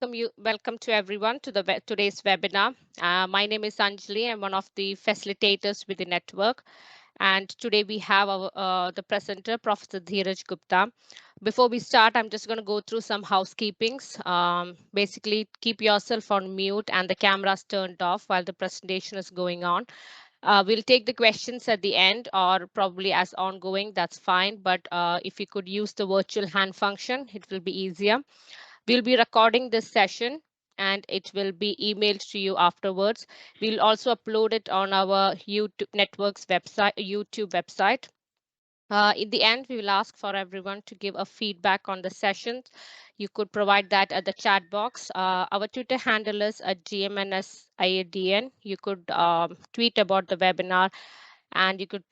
Welcome to everyone to today's webinar. My name is Anjali. I'm one of the facilitators with the network. And today we have the presenter, Professor Dhiraj Gupta. Before we start, I'm just going to go through some housekeepings. Basically, keep yourself on mute and the cameras turned off while the presentation is going on. We'll take the questions at the end or probably as ongoing, that's fine. But if you could use the virtual hand function, it will be easier. We'll be recording this session and it will be emailed to you afterwards. We'll also upload it on our YouTube website. In the end, we will ask for everyone to give a feedback on the session. You could provide that at the chat box. Our Twitter handle is at GMNISDN. You could tweet about the webinar and you could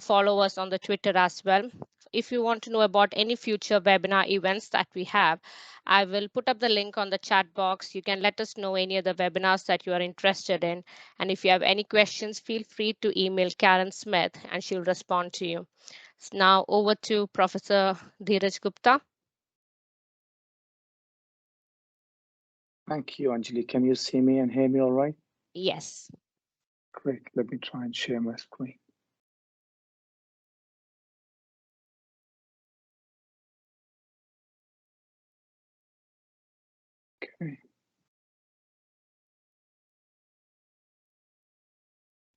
follow us on the Twitter as well. If you want to know about any future webinar events that we have, I will put up the link on the chat box. You can let us know any other webinars that you are interested in. And if you have any questions, feel free to email Karen Smith and she'll respond to you. Now over to Professor Dhiraj Gupta. Thank you, Anjali. Can you see me and hear me all right? Yes. Great. Let me try and share my screen. Okay.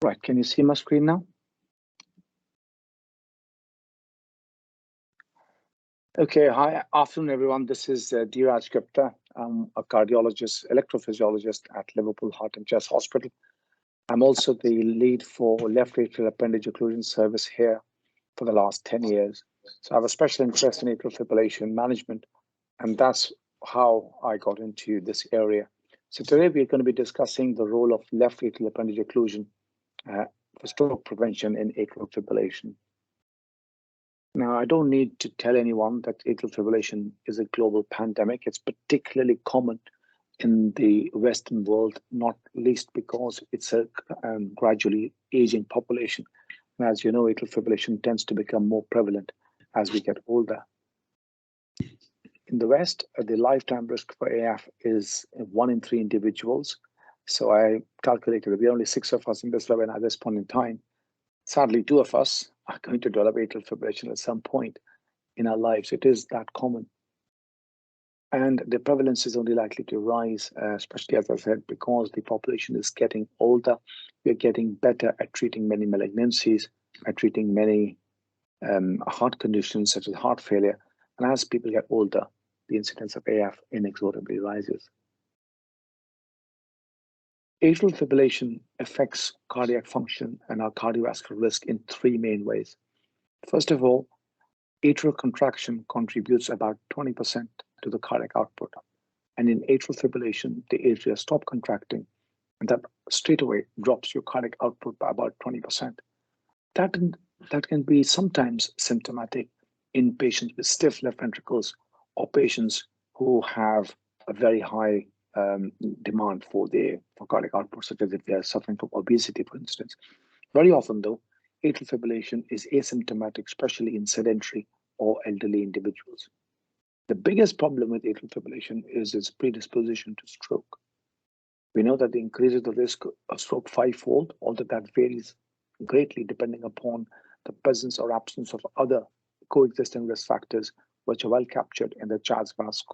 Right. Can you see my screen now? Okay. Hi. Afternoon, everyone. This is Dhiraj Gupta. I'm a cardiologist, electrophysiologist at Liverpool Heart and Chest Hospital. I'm also the lead for left atrial appendage occlusion service here for the last 10 years. So I have a special interest in atrial fibrillation management, and that's how I got into this area. So today we're going to be discussing the role of left atrial appendage occlusion for stroke prevention in atrial fibrillation. Now, I don't need to tell anyone that atrial fibrillation is a global pandemic. It's particularly common in the Western world, not least because it's a gradually aging population. And as you know, atrial fibrillation tends to become more prevalent as we get older. In the West, the lifetime risk for AF is 1 in 3 individuals. So I calculated that there are only 6 of us in this webinar at this point in time. Sadly, 2 of us are going to develop atrial fibrillation at some point in our lives. It is that common. And the prevalence is only likely to rise, especially, as I said, because the population is getting older. We're getting better at treating many malignancies, at treating many heart conditions such as heart failure. And as people get older, the incidence of AF inexorably rises. Atrial fibrillation affects cardiac function and our cardiovascular risk in 3 main ways. First of all, atrial contraction contributes about 20% to the cardiac output. And in atrial fibrillation, the atria stop contracting, and that straight away drops your cardiac output by about 20%. That can be sometimes symptomatic in patients with stiff left ventricles or patients who have a very high demand for cardiac output, such as if they are suffering from obesity, for instance. Very often, though, atrial fibrillation is asymptomatic, especially in sedentary or elderly individuals. The biggest problem with atrial fibrillation is its predisposition to stroke. We know that it increases the risk of stroke 5-fold, although that varies greatly depending upon the presence or absence of other coexisting risk factors, which are well captured in the CHADS-VAS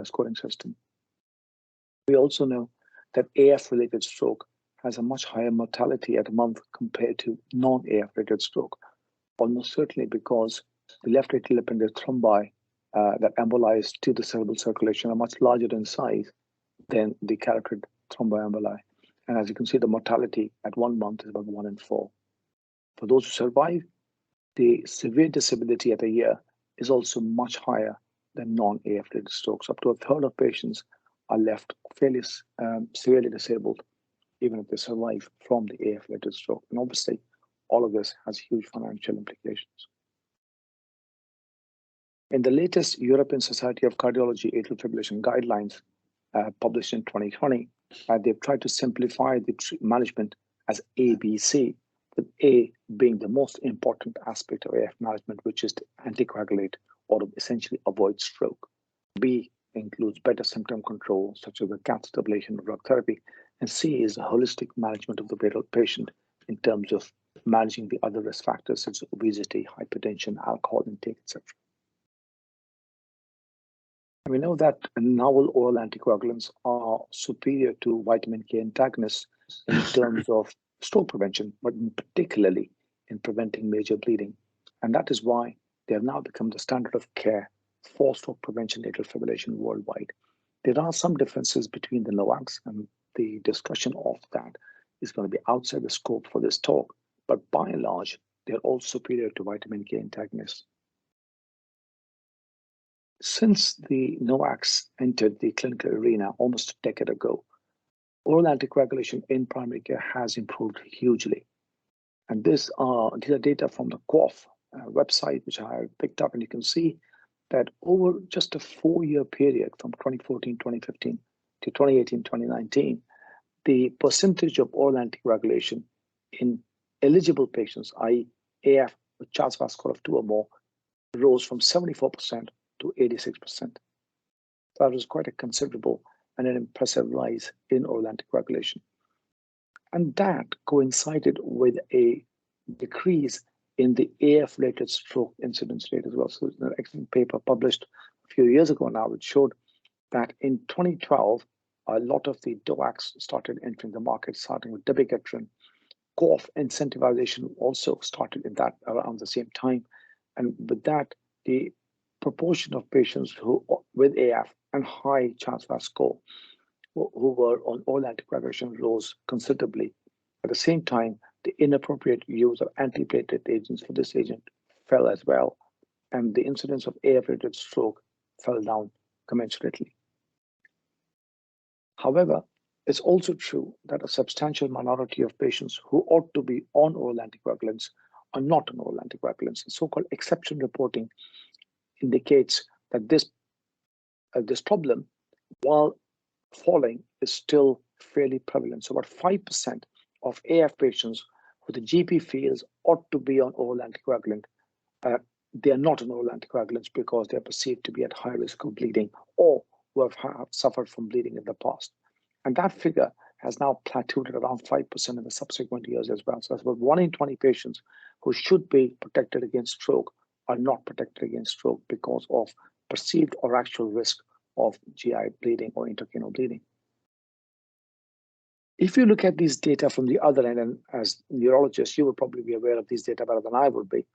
scoring system. We also know that AF-related stroke has a much higher mortality at a month compared to non-AF-related stroke, almost certainly because the left atrial appendage thrombi that embolize to the cerebral circulation are much larger in size than the carotid thromboemboli. And as you can see, the mortality at 1 month is about 1 in 4. For those who survive, the severe disability at a year is also much higher than non-AF-related strokes. Up to a third of patients are left fairly severely disabled, even if they survive from the AF-related stroke. And obviously, all of this has huge financial implications. In the latest European Society of Cardiology atrial fibrillation guidelines published in 2020, they've tried to simplify the management as ABC, with A being the most important aspect of AF management, which is to anticoagulate or to essentially avoid stroke. B includes better symptom control, such as the catheter ablation or drug therapy. And C is a holistic management of the patient in terms of managing the other risk factors such as obesity, hypertension, alcohol intake, etc. We know that novel oral anticoagulants are superior to vitamin K antagonists in terms of stroke prevention, but particularly in preventing major bleeding. And that is why they have now become the standard of care for stroke prevention atrial fibrillation worldwide. There are some differences between the NOACs, and the discussion of that is going to be outside the scope for this talk, but by and large, they're all superior to vitamin K antagonists. Since the NOACs entered the clinical arena almost a decade ago, oral anticoagulation in primary care has improved hugely. And these are data from the Prof website, which I picked up, and you can see that over just a 4-year period from 2014, 2015 to 2018, 2019, the percentage of oral anticoagulation in eligible patients, i.e. AF with Charles-Vass score of 2 or more, rose from 74% to 86%. That was quite a considerable and an impressive rise in oral anticoagulation. And that coincided with a decrease in the AF-related stroke incidence rate as well. So there's an excellent paper published a few years ago now, which showed that in 2012, a lot of the DOACs started entering the market, starting with dabigatran. COF incentivization also started in that around the same time. And with that, the proportion of patients who with AF and high Charles-Vass score who were on oral anticoagulation rose considerably. At the same time, the inappropriate use of antiplatelet agents for this agent fell as well, and the incidence of AF-related stroke fell down commensurately. However, it's also true that a substantial minority of patients who ought to be on oral anticoagulants are not on oral anticoagulants. So-called exception reporting indicates that this problem, while falling, is still fairly prevalent. So about 5% of AF patients who the GP feels ought to be on oral anticoagulant, they are not on oral anticoagulants because they are perceived to be at high risk of bleeding or who have suffered from bleeding in the past. And that figure has now plateaued at around 5% in the subsequent years as well. So that's about 1 in 20 patients who should be protected against stroke are not protected against stroke because of perceived or actual risk of GI bleeding or intracranial bleeding. If you look at these data from the other end, and as neurologists, you will probably be aware of these data better than I would be.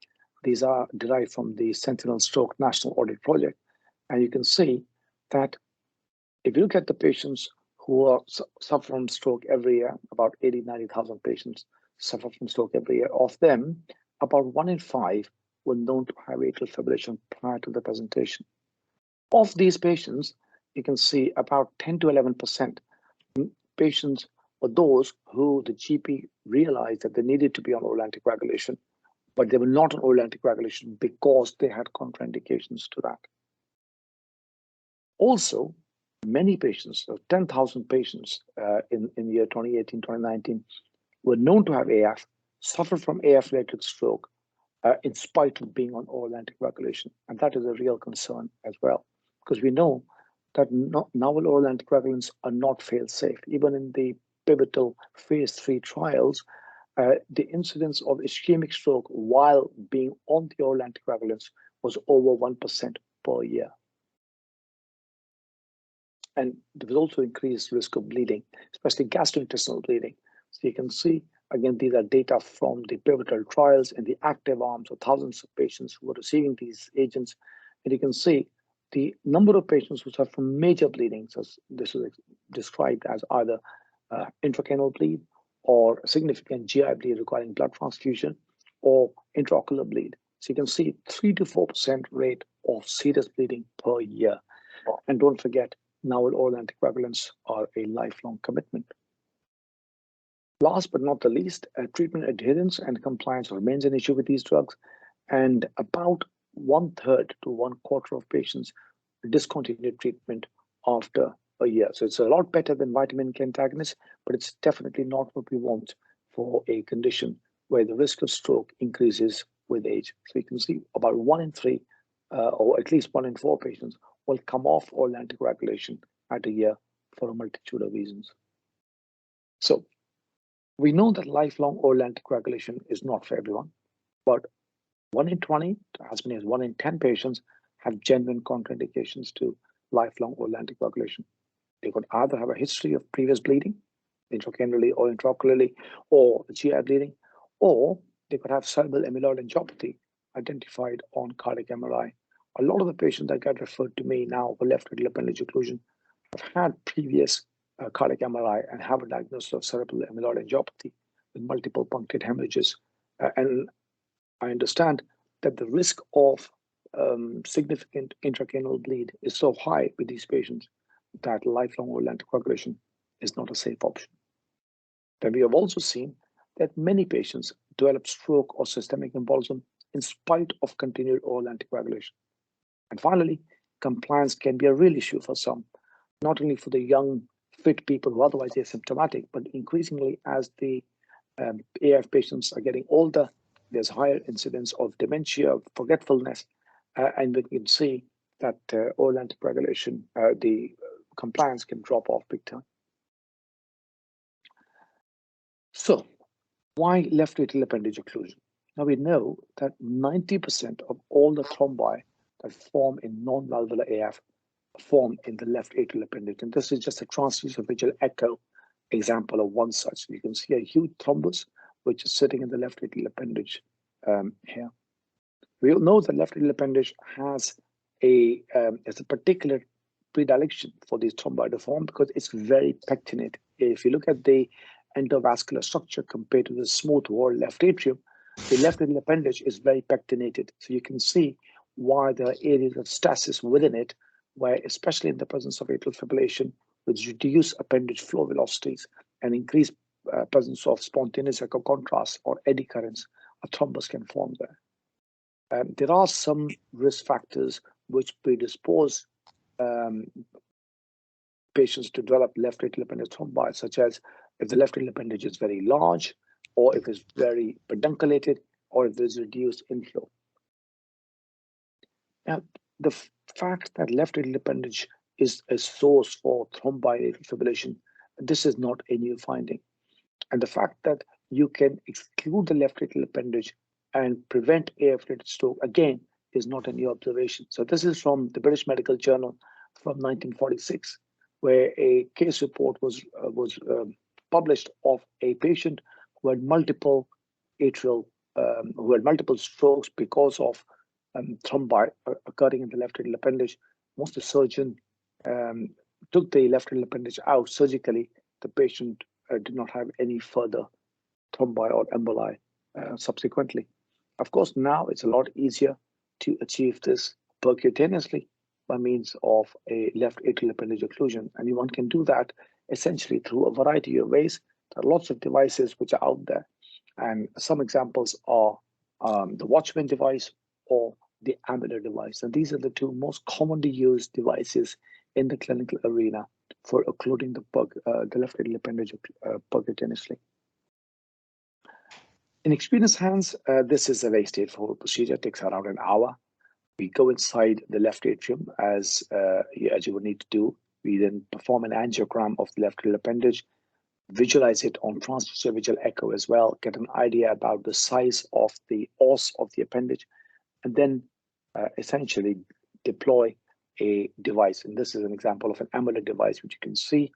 These are derived from the Sentinel Stroke National Audit Project. And you can see that if you look at the patients who are suffer from stroke every year, about 80,000, 90,000 patients suffer from stroke every year. Of them, about 1 in 5 were known to have atrial fibrillation prior to the presentation. Of these patients, you can see about 10 to 11% patients were those who the GP realized that they needed to be on oral anticoagulation, but they were not on oral anticoagulation because they had contraindications to that. Also, many patients, 10,000 patients in year 2018, 2019, were known to have AF, suffered from AF-related stroke in spite of being on oral anticoagulation. And that is a real concern as well, because we know that novel oral anticoagulants are not fail-safe. Even in the pivotal phase 3 trials, the incidence of ischemic stroke while being on the oral anticoagulants was over 1% per year. And there was also increased risk of bleeding, especially gastrointestinal bleeding. So you can see, again, these are data from the pivotal trials in the active arms of thousands of patients who were receiving these agents. And you can see the number of patients who suffer from major bleeding. So this is described as either intracranial bleed or significant GI bleed requiring blood transfusion or intraocular bleed. So you can see 3 to 4% rate of serious bleeding per year. And don't forget, novel oral anticoagulants are a lifelong commitment. Last but not the least, treatment adherence and compliance remains an issue with these drugs, and about 1/3 to 1/4 of patients discontinue treatment after a year. So it's a lot better than vitamin K antagonists, but it's definitely not what we want for a condition where the risk of stroke increases with age. So you can see about 1 in 3 or at least 1 in 4 patients, will come off oral anticoagulation at a year for a multitude of reasons. So we know that lifelong oral anticoagulation is not for everyone, but 1 in 20, as many as 1 in 10 patients have genuine contraindications to lifelong oral anticoagulation. They could either have a history of previous bleeding, intracranially or intraocularly, or GI bleeding, or they could have cerebral amyloid angiopathy identified on cardiac MRI. A lot of the patients that get referred to me now for left atrial appendage occlusion have had previous cardiac MRI and have a diagnosis of cerebral amyloid angiopathy with multiple punctate hemorrhages. And I understand that the risk of significant intracranial bleed is so high with these patients that lifelong oral anticoagulation is not a safe option. Then we have also seen that many patients develop stroke or systemic embolism in spite of continued oral anticoagulation. And finally, compliance can be a real issue for some, not only for the young, fit people who are otherwise asymptomatic, but increasingly as the AF patients are getting older, there's higher incidence of dementia, forgetfulness, and we can see that oral anticoagulation, the compliance can drop off big time. So why left atrial appendage occlusion? Now we know that 90% of all the thrombi that form in non-valvular AF form in the left atrial appendage. And this is just a transesophageal echo example of one such. You can see a huge thrombus, which is sitting in the left atrial appendage here. We all know the left atrial appendage has a particular predilection for these thrombi to form because it's very pectinate. If you look at the endovascular structure compared to the smooth wall left atrium, the left atrial appendage is very pectinated. So you can see why there are areas of stasis within it, where especially in the presence of atrial fibrillation, with reduced appendage flow velocities and increased presence of spontaneous echo contrast or eddy currents, a thrombus can form there. There are some risk factors which predispose patients to develop left atrial appendage thrombi, such as if the left atrial appendage is very large, or if it's very pedunculated, or if there's reduced inflow. Now, the fact that left atrial appendage is a source for thrombotic fibrillation, this is not a new finding. And the fact that you can exclude the left atrial appendage and prevent AF-related stroke, again, is not a new observation. So this is from the British Medical Journal from 1946, where a case report was published of a patient who had multiple strokes because of thrombi occurring in the left atrial appendage. Once the surgeon took the left atrial appendage out surgically, the patient did not have any further thrombi or emboli subsequently. Of course, now it's a lot easier to achieve this percutaneously by means of a left atrial appendage occlusion, and one can do that essentially through a variety of ways. There are lots of devices which are out there, and some examples are the Watchman device or the Amulet device. And these are the two most commonly used devices in the clinical arena for occluding the left atrial appendage percutaneously. In experienced hands, this is a very straightforward procedure. It takes around an hour. We go inside the left atrium as you would need to do. We then perform an angiogram of the left atrial appendage, visualize it on transesophageal echo as well, get an idea about the size of the os of the appendage, and then essentially deploy a device. And this is an example of an Amulet device, which you can see.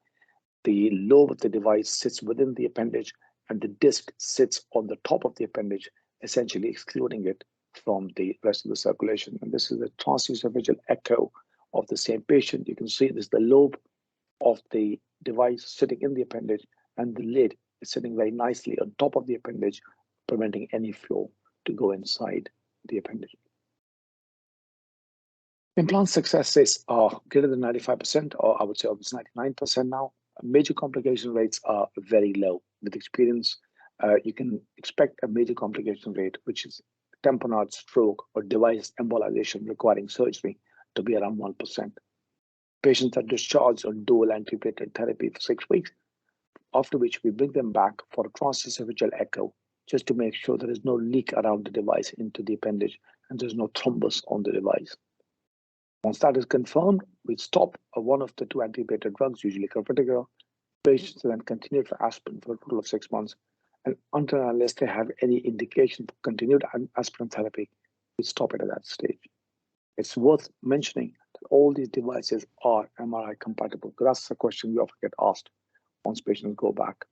The lobe of the device sits within the appendage, and the disc sits on the top of the appendage, essentially excluding it from the rest of the circulation. And this is a transesophageal echo of the same patient. You can see this is the lobe of the device sitting in the appendage, and the lid is sitting very nicely on top of the appendage, preventing any flow to go inside the appendage. Implant successes are greater than 95%, or I would say almost 99% now. Major complication rates are very low. With experience, you can expect a major complication rate, which is tamponade, stroke, or device embolization requiring surgery, to be around 1%. Patients are discharged on dual antiplatelet therapy for 6 weeks, after which we bring them back for a transesophageal echo, just to make sure there is no leak around the device into the appendage and there's no thrombus on the device. Once that is confirmed, we stop one of the two anti-beta drugs, usually clopidogrel. Patients then continue for aspirin for a total of 6 months. And until and unless they have any indication for continued aspirin therapy, we stop it at that stage. It's worth mentioning that all these devices are MRI compatible, because that's the question we often get asked once patients go back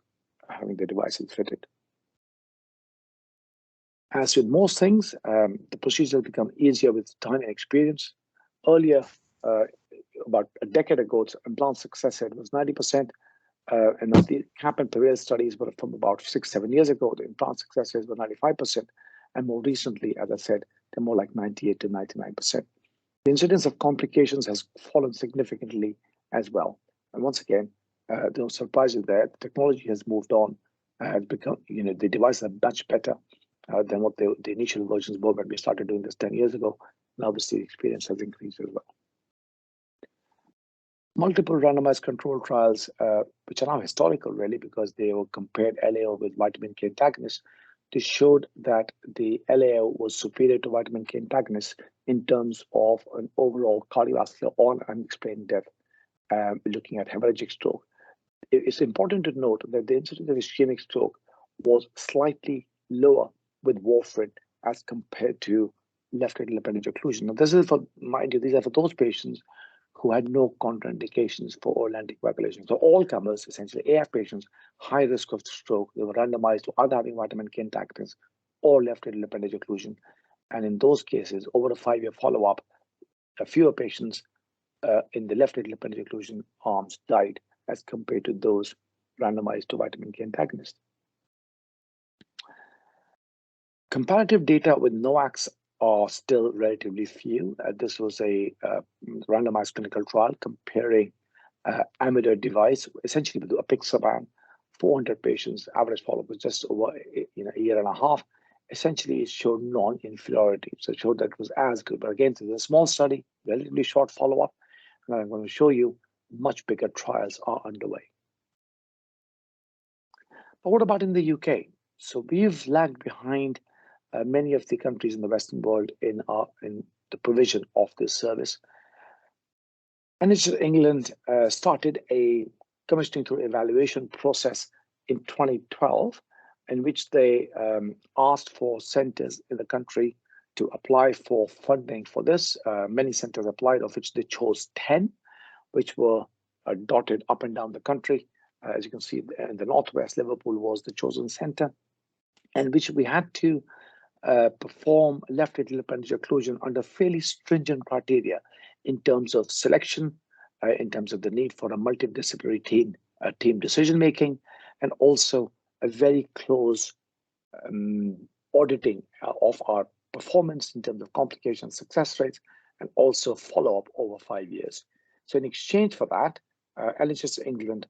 having the devices fitted. As with most things, the procedure will become easier with time and experience. Earlier, about a decade ago, implant success rate was 90%. And the CAP and PREVAIL studies were from about 6-7 years ago. The implant success rates were 95%. And more recently, as I said, they're more like 98 to 99%. The incidence of complications has fallen significantly as well. And once again, no surprises there. The technology has moved on, has become, the devices are much better than what the initial versions were when we started doing this 10 years ago. And obviously, the experience has increased as well. Multiple randomized controlled trials, which are now historical, really, because they were compared LAO with vitamin K antagonists. They showed that the LAO was superior to vitamin K antagonists in terms of an overall cardiovascular or unexplained death, looking at hemorrhagic stroke. It's important to note that the incidence of ischemic stroke was slightly lower with warfarin as compared to left atrial appendage occlusion. Now, this is for, mind you, these are for those patients who had no contraindications for oral anticoagulation. So all comers, essentially AF patients, high risk of stroke, they were randomized to either having vitamin K antagonists or left atrial appendage occlusion. And in those cases, over a 5-year follow-up, a fewer patients in the left atrial appendage occlusion arms died as compared to those randomized to vitamin K antagonists. Comparative data with NOACs are still relatively few. This was a randomized clinical trial comparing Amidor device, essentially with apixaban, 400 patients. Average follow-up was just over a year and a half. Essentially, it showed non-inferiority, so it showed that it was as good. But again, it's a small study, relatively short follow-up, and I'm going to show you much bigger trials are underway. But what about in the UK? So we've lagged behind many of the countries in the Western world in the provision of this service. NHS England started a commissioning through evaluation process in 2012, in which they asked for centres in the country to apply for funding for this. Many centres applied, of which they chose 10, which were dotted up and down the country. As you can see, in the northwest, Liverpool was the chosen centre, and which we had to perform left atrial appendage occlusion under fairly stringent criteria in terms of selection, in terms of the need for a multidisciplinary team decision making, and also a very close auditing of our performance in terms of complication success rates, and also follow up over 5 years. So in exchange for that, NHS England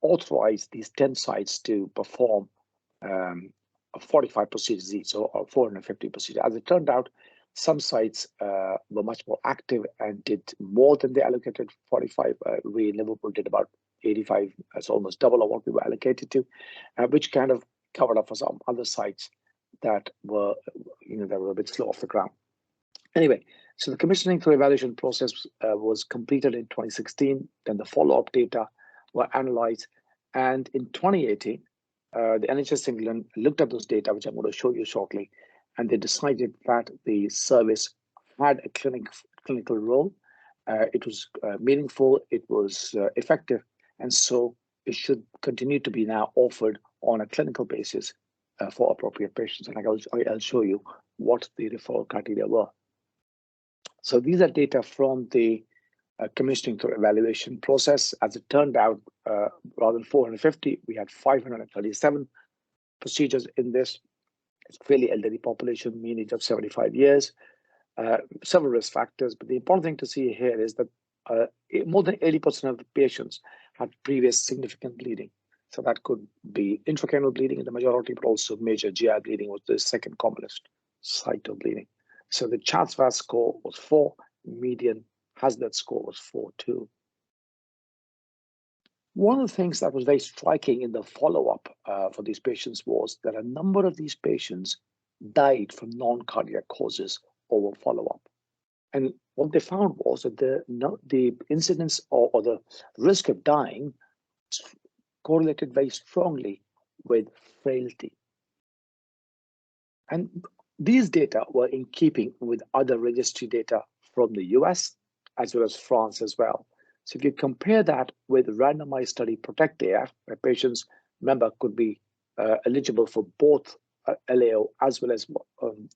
authorized these 10 sites to perform 45 procedures each, so 450 procedures. As it turned out, some sites were much more active and did more than they allocated 45. We in Liverpool did about 85, that's almost double of what we were allocated to, which kind of covered up for some other sites that were, that were a bit slow off the ground. Anyway, so the commissioning through evaluation process was completed in 2016. Then the follow-up data were analyzed, and in 2018, the NHS England looked at those data, which I'm going to show you shortly, and they decided that the service had a clinical role. It was meaningful, it was effective, and so it should continue to be now offered on a clinical basis for appropriate patients. And I'll show you what the referral criteria were. So these are data from the commissioning through evaluation process. As it turned out, rather than 450, we had 537 procedures in this. It's a fairly elderly population, mean age of 75 years, several risk factors. But the important thing to see here is that more than 80% of the patients had previous significant bleeding. So that could be intracranial bleeding in the majority, but also major GI bleeding was the second commonest site of bleeding. So the CHADS-VAS score was 4, median Hazlitt score was 4 too. One of the things that was very striking in the follow-up for these patients was that a number of these patients died from non-cardiac causes over follow-up. And what they found was that the incidence or the risk of dying correlated very strongly with frailty. And these data were in keeping with other registry data from the US as well as France as well. So if you compare that with randomized study Protect AF, where patients, remember, could be eligible for both LAO as well as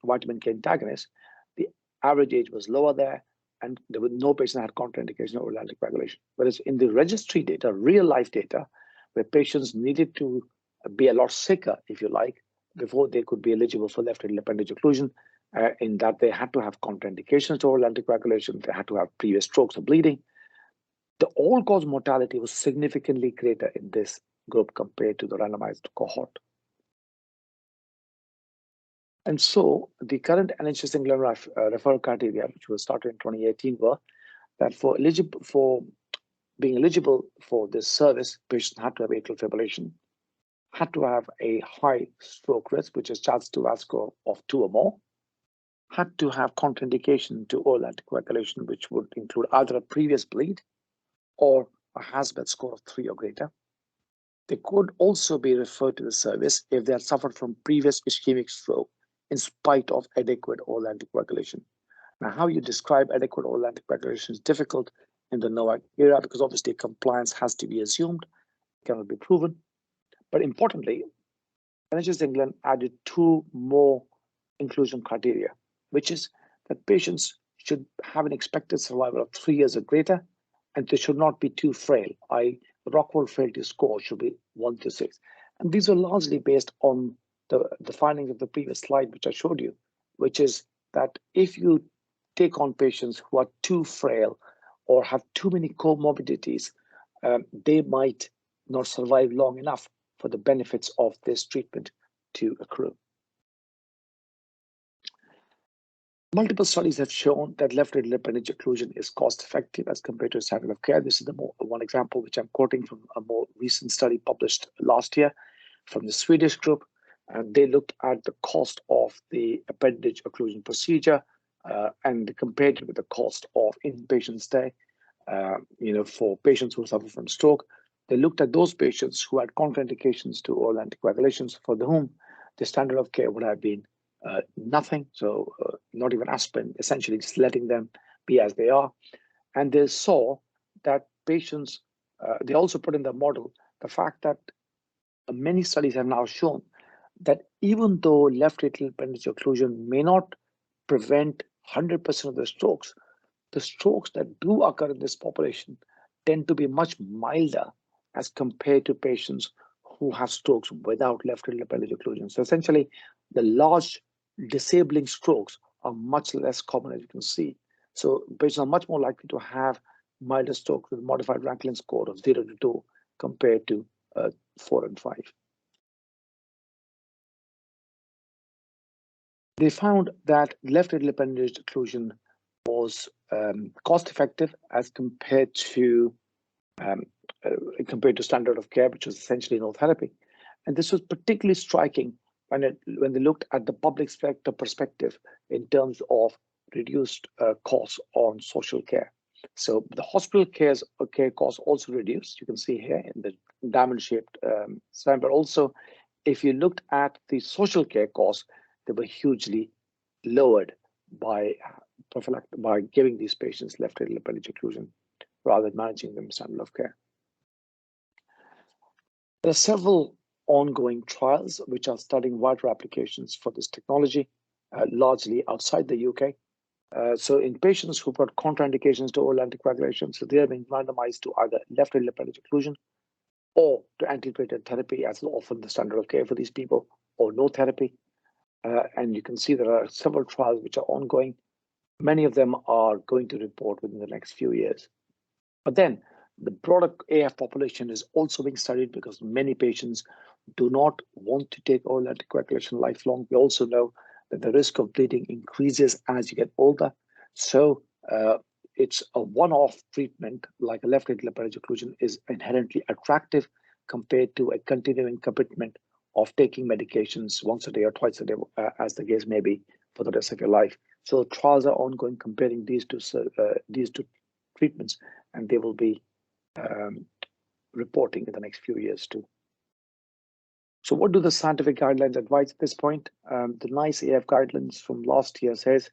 vitamin K antagonist, the average age was lower there, and there were no patients that had contraindication or oral anticoagulation. Whereas in the registry data, real life data, where patients needed to be a lot sicker, if you like, before they could be eligible for left atrial appendage occlusion, in that they had to have contraindications to oral anticoagulation, they had to have previous strokes or bleeding. The all-cause mortality was significantly greater in this group compared to the randomized cohort. And so the current NHS England referral criteria, which was started in 2018, were that for being eligible for this service, patients had to have atrial fibrillation, had to have a high stroke risk, which is Charles 2 score of 2 or more, had to have contraindication to oral anticoagulation, which would include either a previous bleed or a HASBET score of 3 or greater. They could also be referred to the service if they had suffered from previous ischemic stroke in spite of adequate oral anticoagulation. Now, how you describe adequate oral anticoagulation is difficult in the NOAC era because obviously compliance has to be assumed, cannot be proven. But importantly, NHS England added 2 more inclusion criteria, which is that patients should have an expected survival of 3 years or greater, and they should not be too frail. The Rockwell frailty score should be 1 to 6. And these are largely based on the findings of the previous slide, which I showed you, which is that if you take on patients who are too frail or have too many comorbidities, they might not survive long enough for the benefits of this treatment to accrue. Multiple studies have shown that left atrial appendage occlusion is cost effective as compared to standard of care. This is one example which I'm quoting from a more recent study published last year from the Swedish group. And they looked at the cost of the appendage occlusion procedure and compared it with the cost of inpatient stay, for patients who suffer from stroke. They looked at those patients who had contraindications to oral anticoagulations for whom the standard of care would have been nothing, so not even aspirin, essentially just letting them be as they are. And they saw that patients, they also put in the model the fact that many studies have now shown that even though left atrial appendage occlusion may not prevent 100% of the strokes that do occur in this population tend to be much milder as compared to patients who have strokes without left atrial appendage occlusion. So essentially, the large disabling strokes are much less common, as you can see. So patients are much more likely to have milder strokes with modified Rankin score of 0 to 2 compared to 4 and 5. They found that left atrial appendage occlusion was cost effective as compared to standard of care, which was essentially no therapy. And this was particularly striking when they looked at the public sector perspective in terms of reduced costs on social care. So the hospital care costs also reduced. You can see here in the diamond-shaped slide, but also if you looked at the social care costs, they were hugely lowered by giving these patients left atrial appendage occlusion rather than managing them standard of care. There are several ongoing trials which are studying wider applications for this technology, largely outside the UK. So in patients who've got contraindications to oral anticoagulation, so they are being randomized to either left atrial appendage occlusion or to antiplatelet therapy, as is often the standard of care for these people, or no therapy. And you can see there are several trials which are ongoing. Many of them are going to report within the next few years. But then the broader AF population is also being studied because many patients do not want to take oral anticoagulation lifelong. We also know that the risk of bleeding increases as you get older. So it's a one-off treatment like a left atrial appendage occlusion is inherently attractive compared to a continuing commitment of taking medications once a day or twice a day, as the case may be, for the rest of your life. So trials are ongoing comparing these two treatments, and they will be reporting in the next few years too. So what do the scientific guidelines advise at this point? The NICE AF guidelines from last year says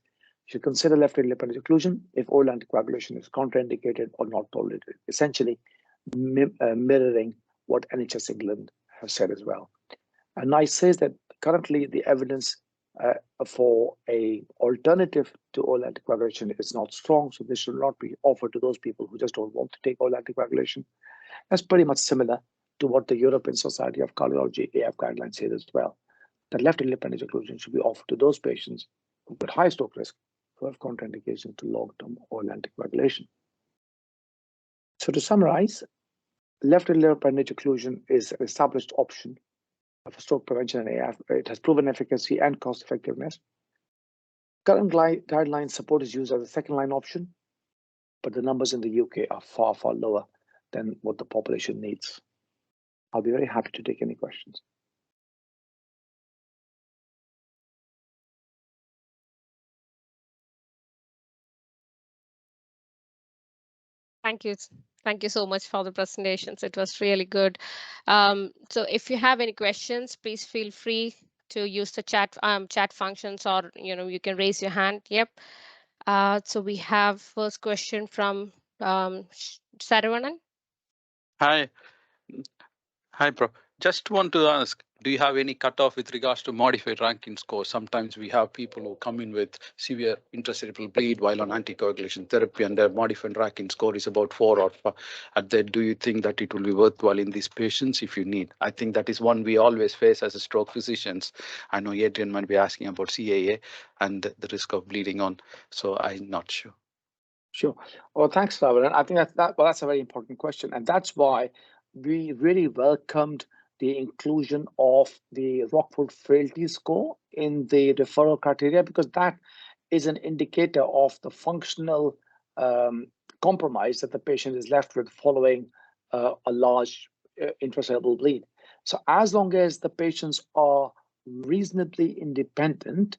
you should consider left atrial appendage occlusion if oral anticoagulation is contraindicated or not tolerated, essentially mirroring what NHS England have said as well. And NICE says that currently the evidence for a alternative to oral anticoagulation is not strong, so this should not be offered to those people who just don't want to take oral anticoagulation. That's pretty much similar to what the European Society of Cardiology AF guidelines say as well, that left atrial appendage occlusion should be offered to those patients who've got high stroke risk who have contraindication to long-term oral anticoagulation. So to summarize, left atrial appendage occlusion is an established option for stroke prevention in AF. It has proven efficacy and cost effectiveness. Current guidelines support its use as a second-line option, but the numbers in the UK are far, far lower than what the population needs. I'll be very happy to take any questions. Thank you. Thank you so much for the presentations. It was really good. So if you have any questions, please feel free to use the chat functions, or you can raise your hand. Yep. So we have first question from Saravanan. Hi. Hi, Prof. Just want to ask, do you have any cutoff with regards to modified Rankin score? Sometimes we have people who come in with severe intracerebral bleed while on anticoagulation therapy, and their modified Rankin score is about 4 or 5. Do you think that it will be worthwhile in these patients if you need? I think that is one we always face as a stroke physicians. I know Adrian might be asking about CAA and the risk of bleeding on, so I'm not sure. Sure. Well, thanks, Saravanan. I think that's a very important question, and that's why we really welcomed the inclusion of the Rockford frailty score in the referral criteria, because that is an indicator of the functional compromise that the patient is left with following a large intracerebral bleed. So as long as the patients are reasonably independent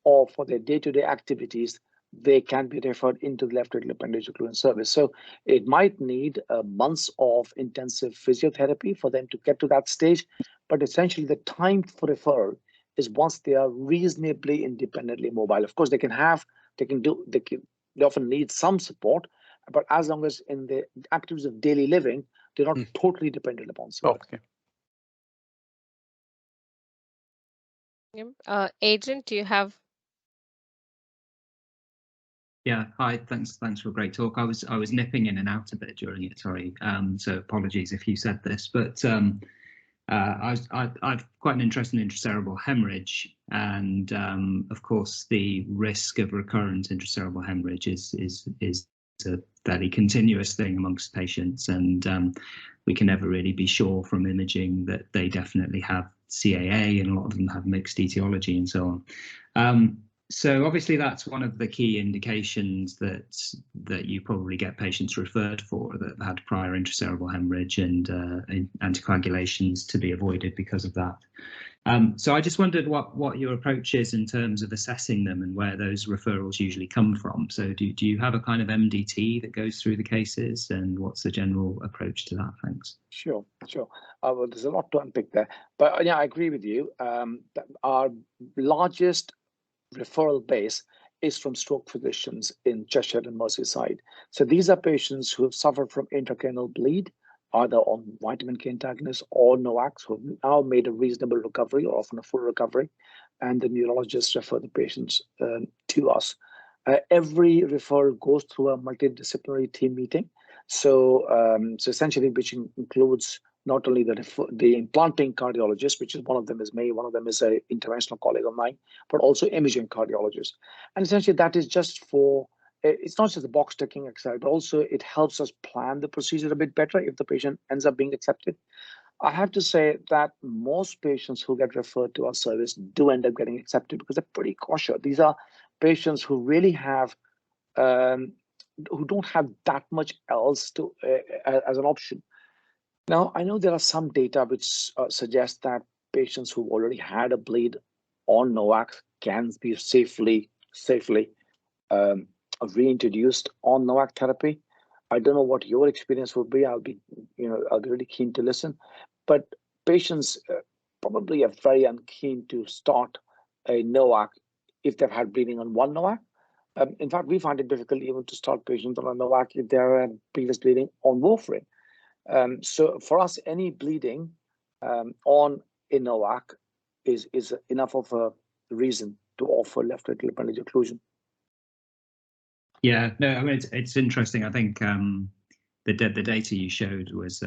or for their day-to-day activities, they can be referred into the left atrial appendage occlusion service. So it might need months of intensive physiotherapy for them to get to that stage, but essentially the time for referral is once they are reasonably independently mobile. Of course, they often need some support, but as long as in the activities of daily living, they're not totally dependent upon support. Okay. Adrian, do you have? Yeah, hi, thanks for a great talk. I was nipping in and out a bit during it, sorry. So apologies if you said this, but I've quite an interest in intracerebral hemorrhage, and of course the risk of recurrent intracerebral hemorrhage is a fairly continuous thing amongst patients, and we can never really be sure from imaging that they definitely have CAA, and a lot of them have mixed etiology and so on. So obviously that's one of the key indications that you probably get patients referred for that have had prior intracerebral hemorrhage and anticoagulations to be avoided because of that. So I just wondered what your approach is in terms of assessing them and where those referrals usually come from. So do you have a kind of MDT that goes through the cases, and what's the general approach to that? Thanks. Sure. Well, there's a lot to unpick there, but yeah, I agree with you. That our largest referral base is from stroke physicians in Cheshire and Merseyside. So these are patients who have suffered from intracranial bleed, either on vitamin K antagonists or NOACs, who have now made a reasonable recovery or often a full recovery, and the neurologists refer the patients to us. Every referral goes through a multidisciplinary team meeting. So essentially, which includes not only the implanting cardiologist, which is one of them is me, one of them is an interventional colleague of mine, but also imaging cardiologist. And essentially that is just for, it's not just a box ticking exercise, but also it helps us plan the procedure a bit better if the patient ends up being accepted. I have to say that most patients who get referred to our service do end up getting accepted because they're pretty cautious. These are patients who really have, who don't have that much else to as an option. Now, I know there are some data which suggest that patients who've already had a bleed on NOAC can be safely safely reintroduced on NOAC therapy. I don't know what your experience would be. I'll be really keen to listen. But patients probably are very unkeen to start a NOAC if they've had bleeding on one NOAC. In fact, we find it difficult even to start patients on a NOAC if they're had previous bleeding on warfarin. So for us, any bleeding on a NOAC is enough of a reason to offer left atrial appendage occlusion. Yeah, no, I mean it's interesting. I think the data you showed was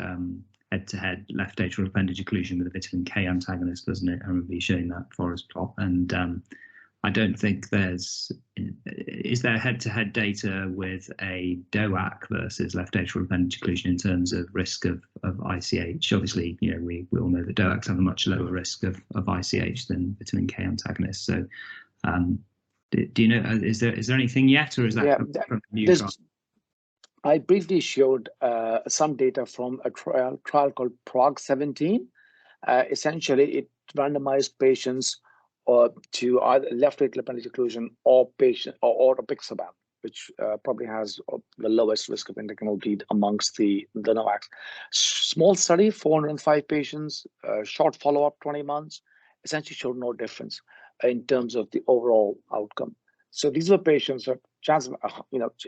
head-to-head left atrial appendage occlusion with a vitamin K antagonist, wasn't it? I remember you showing that forest plot, and I don't think is there head-to-head data with a DOAC versus left atrial appendage occlusion in terms of risk of ICH? Obviously, we all know that DOACs have a much lower risk of ICH than vitamin K antagonists. So, do you know? Is there anything yet, or is that from new trial? I briefly showed some data from a trial called PROG 17. Essentially, it randomized patients to either left atrial appendage occlusion or apixaban, which probably has the lowest risk of intracranial bleed amongst the NOACs. Small study, 405 patients, short follow-up, 20 months, essentially showed no difference in terms of the overall outcome. So these were patients who have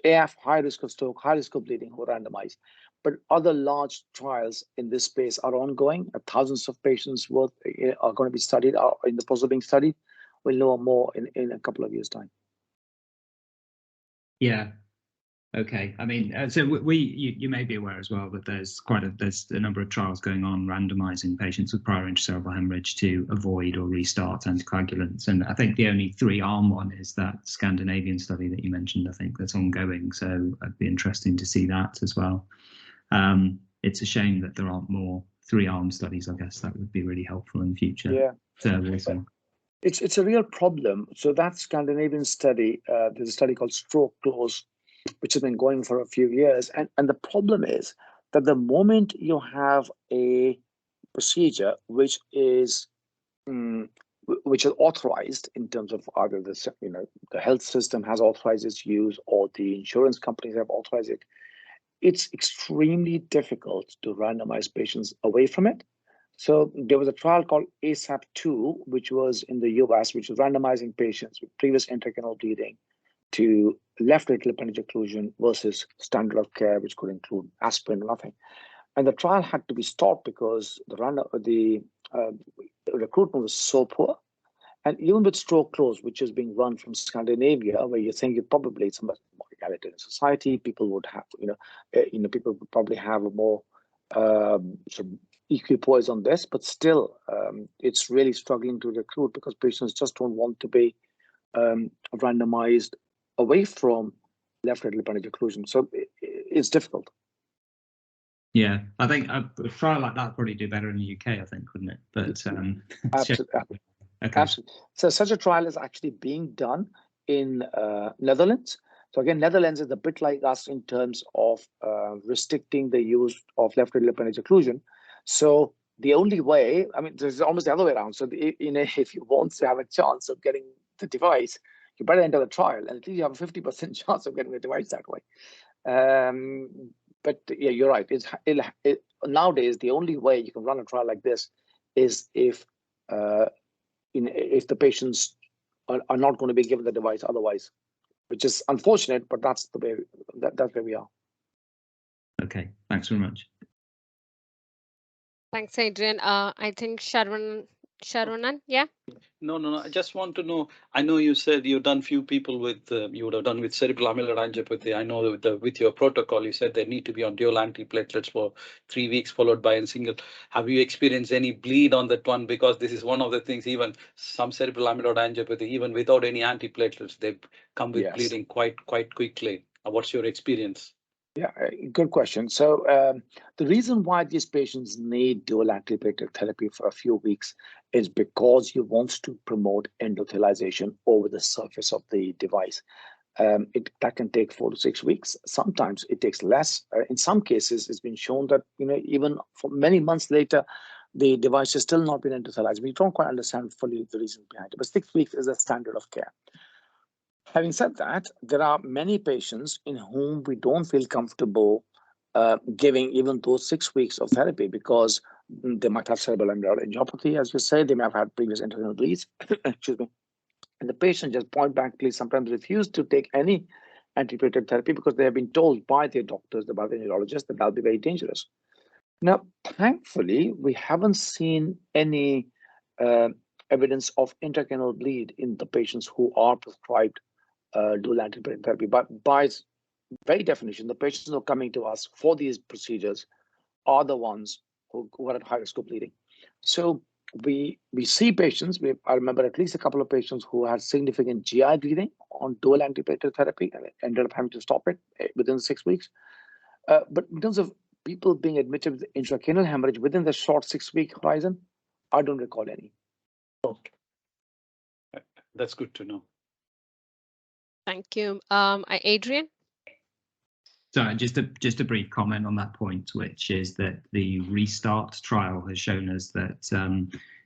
AF, high risk of stroke, high risk of bleeding, who were randomized. But other large trials in this space are ongoing. Thousands of patients worth are going to be studied, are in the process of being studied. We'll know more in a couple of years' time. Yeah. Okay. I mean, so you may be aware as well that there's a number of trials going on randomizing patients with prior intracerebral hemorrhage to avoid or restart anticoagulants, and I think the only 3-arm one is that Scandinavian study that you mentioned. I think that's ongoing, so it'd be interesting to see that as well. It's a shame that there aren't more 3-arm studies. I guess that would be really helpful in the future. Yeah. So it's a real problem. So that Scandinavian study, there's a study called Stroke Close, which has been going for a few years. And the problem is that the moment you have a procedure which is authorized in terms of either the health system has authorized its use or the insurance companies have authorized it, it's extremely difficult to randomize patients away from it. So there was a trial called ASAP-2, which was in the US, which was randomizing patients with previous intracranial bleeding to left atrial appendage occlusion versus standard of care, which could include aspirin or nothing. And the trial had to be stopped because the recruitment was so poor. And even with Stroke Close, which is being run from Scandinavia, where you think probably it's a more egalitarian society, people would have, people would probably have a more sort of equipoise on this, but still, it's really struggling to recruit because patients just don't want to be randomized away from left atrial appendage occlusion. So it's difficult. Yeah, I think a trial like that would probably do better in the UK, I think, wouldn't it? But Absolutely. Okay. Absolutely. So such a trial is actually being done in Netherlands. So again, Netherlands is a bit like us in terms of restricting the use of left atrial appendage occlusion. So the only way, I mean, there's almost the other way around. So if you want to have a chance of getting the device, you better enter the trial, and at least you have a 50% chance of getting the device that way. But yeah, you're right. Nowadays, the only way you can run a trial like this is if the patients are not going to be given the device otherwise, which is unfortunate, but that's the way that's where we are. Okay, thanks very much. Thanks, Adrian. I think Sharwanan, yeah? No. I just want to know. I know you said you've done few people with you would have done with cerebral amyloid angiopathy. I know with your protocol, you said they need to be on dual antiplatelets for 3 weeks, followed by a single. Have you experienced any bleed on that one? Because this is one of the things. Even some cerebral amyloid angiopathy, even without any antiplatelets, they come with bleeding quite quickly. What's your experience? Yeah, good question. So the reason why these patients need dual antiplatelet therapy for a few weeks is because you want to promote endothelialization over the surface of the device. That can take 4 to 6 weeks. Sometimes it takes less. In some cases, it's been shown that even for many months later, the device has still not been endothelized. We don't quite understand fully the reason behind it, but 6 weeks is a standard of care. Having said that, there are many patients in whom we don't feel comfortable giving even those 6 weeks of therapy because they might have cerebral angiopathy, as you say, they may have had previous intracranial bleeds, excuse me, and the patient just point blankly sometimes refuse to take any antiplatelet therapy because they have been told by their doctors, by the neurologist, that that'll be very dangerous. Now, thankfully, we haven't seen any evidence of intracranial bleed in the patients who are prescribed dual antiplatelet therapy. But by very definition, the patients who are coming to us for these procedures are the ones who are at high risk of bleeding. So we see patients. I remember at least a couple of patients who had significant GI bleeding on dual antiplatelet therapy and ended up having to stop it within 6 weeks. But in terms of people being admitted with intracranial hemorrhage within the short 6-week horizon, I don't recall any. Okay, that's good to know. Thank you. Adrian? So just a brief comment on that point, which is that the RESTART trial has shown us that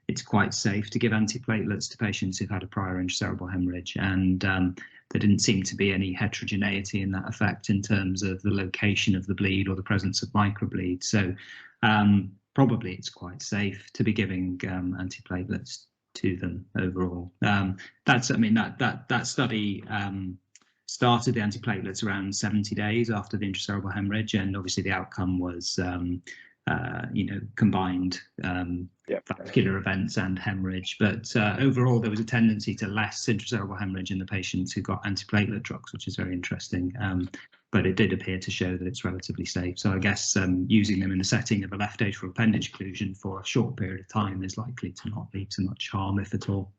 it's quite safe to give antiplatelets to patients who've had a prior intracerebral hemorrhage, and there didn't seem to be any heterogeneity in that effect in terms of the location of the bleed or the presence of microbleed. So probably it's quite safe to be giving antiplatelets to them overall. That study started the antiplatelets around 70 days after the intracerebral hemorrhage, and obviously the outcome was combined vascular events and hemorrhage. But overall, there was a tendency to less intracerebral hemorrhage in the patients who got antiplatelet drugs, which is very interesting. But it did appear to show that it's relatively safe. So I guess using them in the setting of a left atrial appendage occlusion for a short period of time is likely to not lead to much harm, if at all.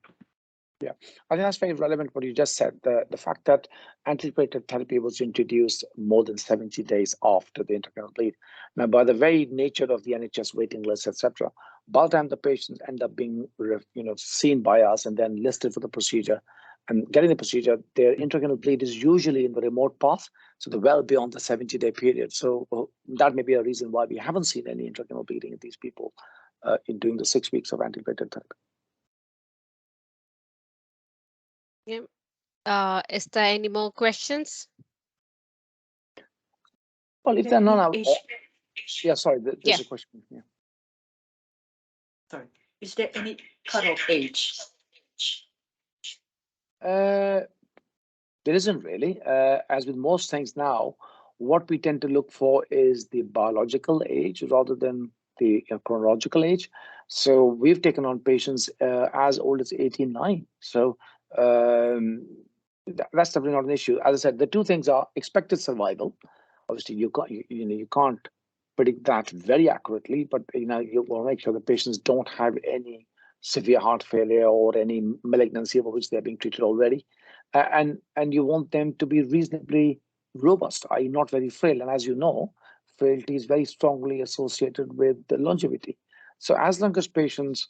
Yeah, I think that's very relevant what you just said. The fact that antiplatelet therapy was introduced more than 70 days after the intracranial bleed. Now, by the very nature of the NHS waiting list, etc., by the time the patients end up being seen by us and then listed for the procedure and getting the procedure, their intracranial bleed is usually in the remote path, so they're well beyond the 70-day period. So that may be a reason why we haven't seen any intracranial bleeding in these people in doing the 6 weeks of antiplatelet therapy. Yeah. Is there any more questions? Well, if there are none, yeah, sorry, there's a question. Yeah. Sorry, is there any cutoff age? There isn't really. As with most things now, what we tend to look for is the biological age rather than the chronological age. So we've taken on patients as old as 89. So that's definitely not an issue. As I said, the two things are expected survival. Obviously, you can't predict that very accurately, but you want to make sure the patients don't have any severe heart failure or any malignancy for which they're being treated already, and you want them to be reasonably robust, i.e., not very frail. And as you know, frailty is very strongly associated with the longevity. So as long as patients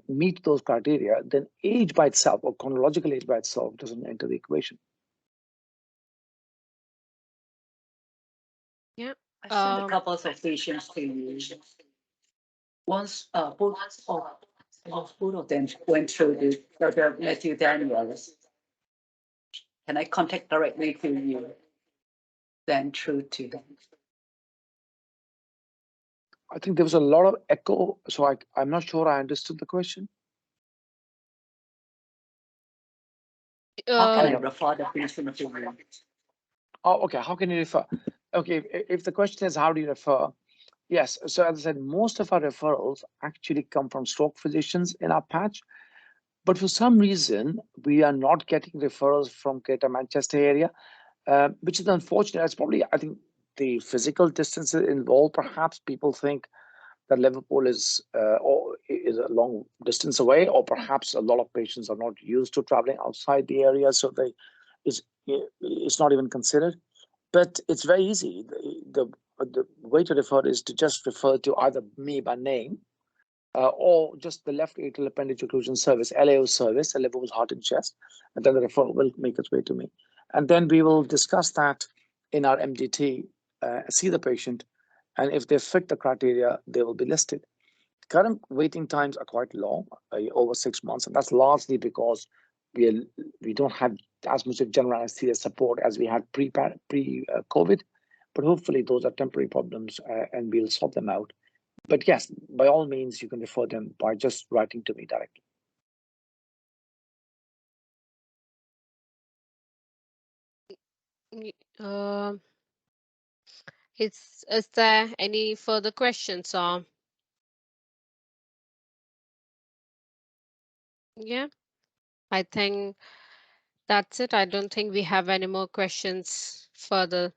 meet those criteria, then age by itself or chronological age by itself doesn't enter the equation. Yeah. I sent a couple of patients to you. Once, both of them went through the Dr. Matthew Daniels. Can I contact directly to you, then through to them? I think there was a lot of echo, so I'm not sure I understood the question. How can I refer the patient to you? Oh, okay. How can you refer? Okay, if the question is how do you refer? Yes. So as I said, most of our referrals actually come from stroke physicians in our patch. But for some reason, we are not getting referrals from Greater Manchester area, which is unfortunate. It's probably, I think, the physical distances involved. Perhaps people think that Liverpool is a long distance away, or perhaps a lot of patients are not used to traveling outside the area, so it's not even considered. But it's very easy. The way to refer is to just refer to either me by name, or just the left atrial appendage occlusion service, LAO service, Liverpool Heart and Chest, and then the referral will make its way to me. And then we will discuss that in our MDT, see the patient, and if they fit the criteria, they will be listed. Current waiting times are quite long, over 6 months, and that's largely because we don't have as much of general anesthesia support as we had pre-COVID, but hopefully those are temporary problems and we'll sort them out. But yes, by all means, you can refer them by just writing to me directly. Is there any further questions? Yeah, I think that's it. I don't think we have any more questions further.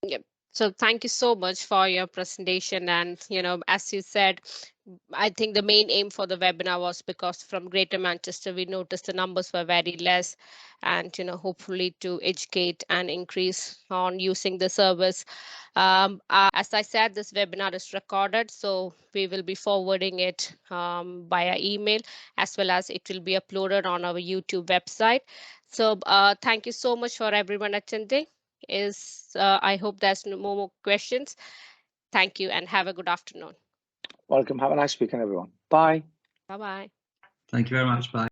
Yep. So thank you so much for your presentation. And, as you said, I think the main aim for the webinar was because from Greater Manchester, we noticed the numbers were very less, and, hopefully to educate and increase on using the service. As I said, this webinar is recorded, so we will be forwarding it via email, as well as it will be uploaded on our YouTube website. So thank you so much for everyone attending. I hope there's no more questions. Thank you and have a good afternoon. Welcome. Have a nice weekend, everyone. Bye. Bye-bye. Thank you very much. Bye.